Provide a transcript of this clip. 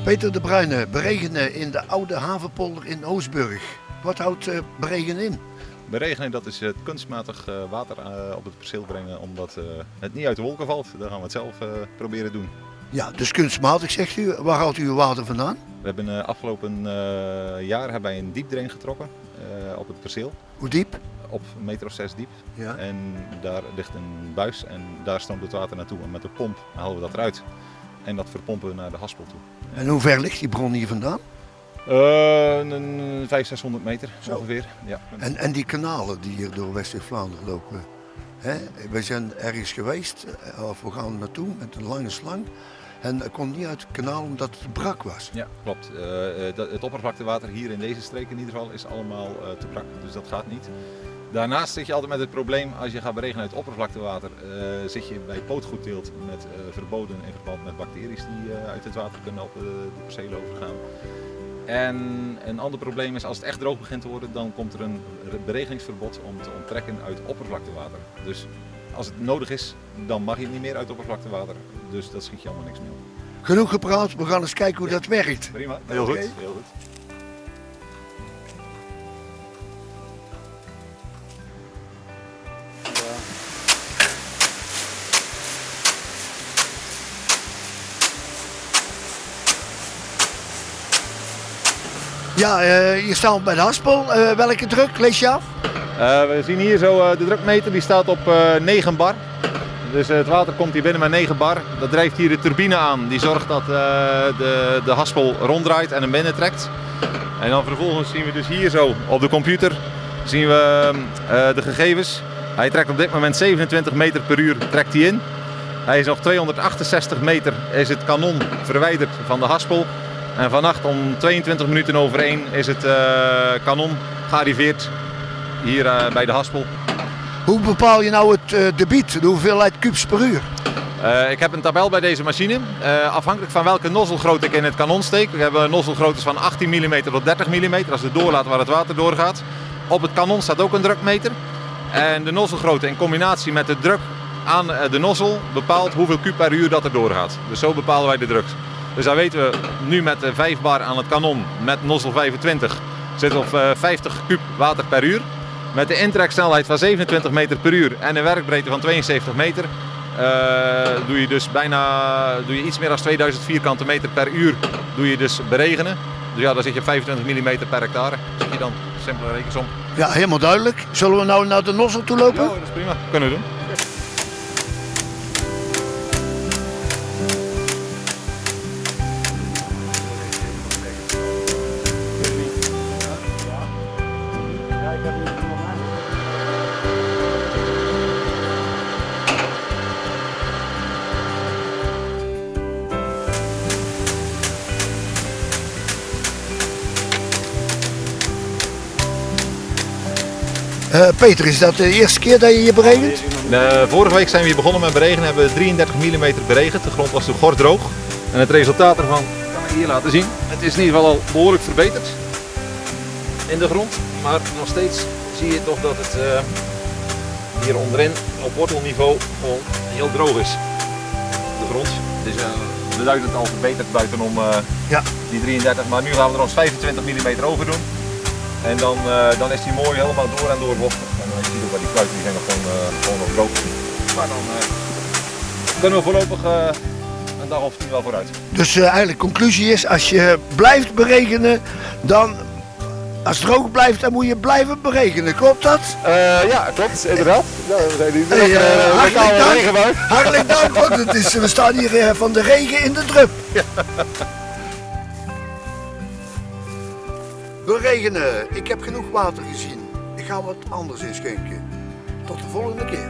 Peter de Bruyne, beregenen in de oude havenpolder in Oostburg. Wat houdt beregenen in? Beregenen, dat is het kunstmatig water op het perceel brengen, omdat het niet uit de wolken valt. Dan gaan we het zelf proberen doen. Ja, dus kunstmatig zegt u. Waar houdt u uw water vandaan? We hebben afgelopen jaar hebben wij een diepdrain getrokken op het perceel. Hoe diep? Op 1,6 meter diep. Ja. En daar ligt een buis en daar stroomt het water naartoe. En met de pomp halen we dat eruit. En dat verpompen we naar de haspel toe. En hoe ver ligt die bron hier vandaan? 500-600 meter ongeveer. Ja. En die kanalen die hier door West-Vlaanderen lopen. Hè? We zijn ergens geweest, of we gaan naartoe met een lange slang. En het komt niet uit het kanaal omdat het brak was. Ja, klopt. Het oppervlaktewater hier in deze streek in ieder geval is allemaal te brak, dus dat gaat niet. Daarnaast zit je altijd met het probleem, als je gaat beregenen uit oppervlaktewater, zit je bij pootgoedteelt met verboden in verband met bacteriën die uit het water kunnen op de percelen overgaan. En een ander probleem is, als het echt droog begint te worden, dan komt er een beregeningsverbod om te onttrekken uit oppervlaktewater. Dus als het nodig is, dan mag je niet meer uit oppervlaktewater. Dus dat schiet je allemaal niks meer op. Genoeg gepraat, we gaan eens kijken hoe dat werkt. Prima, heel goed. Oké. Heel goed. Ja, hier staan we bij de haspel. Welke druk lees je af? We zien hier zo de drukmeter, die staat op 9 bar. Dus het water komt hier binnen met 9 bar. Dat drijft hier de turbine aan. Die zorgt dat de haspel ronddraait en hem binnentrekt. En dan vervolgens zien we dus hier zo op de computer zien we, de gegevens. Hij trekt op dit moment 27 meter per uur trekt hij in. Hij is nog 268 meter is het kanon verwijderd van de haspel. En vannacht om 22 minuten over 1 is het kanon gearriveerd hier bij de haspel. Hoe bepaal je nou het debiet, de hoeveelheid kubus per uur? Ik heb een tabel bij deze machine. Afhankelijk van welke nozzelgrootte ik in het kanon steek. We hebben nozzelgroottes van 18 mm tot 30 mm. Dat is de doorlaat waar het water doorgaat. Op het kanon staat ook een drukmeter. En de nozzelgrootte in combinatie met de druk aan de nozzel bepaalt hoeveel kub per uur dat er doorgaat. Dus zo bepalen wij de druk. Dus daar weten we nu met 5 bar aan het kanon met nozzel 25 zit op 50 kub water per uur. Met de intreksnelheid van 27 meter per uur en een werkbreedte van 72 meter doe je dus iets meer dan 2000 vierkante meter per uur doe je dus beregenen. Dus ja, dan zit je 25 mm per hectare. Zit je dan, simpele rekensom. Ja, helemaal duidelijk. Zullen we nou naar de nozzel toe lopen? Ja, dat is prima. Kunnen we doen. Peter, is dat de eerste keer dat je hier beregent? Vorige week zijn we hier begonnen met beregenen, hebben we 33 mm beregend. De grond was toen gordroog. En het resultaat ervan kan ik hier laten zien. Het is in ieder geval al behoorlijk verbeterd in de grond. Maar nog steeds zie je toch dat het hier onderin op wortelniveau gewoon heel droog is. De grond. Het is beduidend al verbeterd buitenom die 33. Maar nu gaan we er ons 25 mm over doen. En dan is die mooi helemaal door en door vochtig. En je ziet ook bij die kluiten, die zijn nog gewoon nog droog. Maar dan kunnen we voorlopig een dag of 10 wel vooruit. Dus eigenlijk conclusie is, als je blijft beregenen, dan als het droog blijft, dan moet je blijven beregenen. Klopt dat? Ja, klopt, inderdaad. Nou, we zijn hier hartelijk dank, want we staan hier van de regen in de drup. Ja. Beregenen, ik heb genoeg water gezien. Ik ga wat anders inschenken. Tot de volgende keer.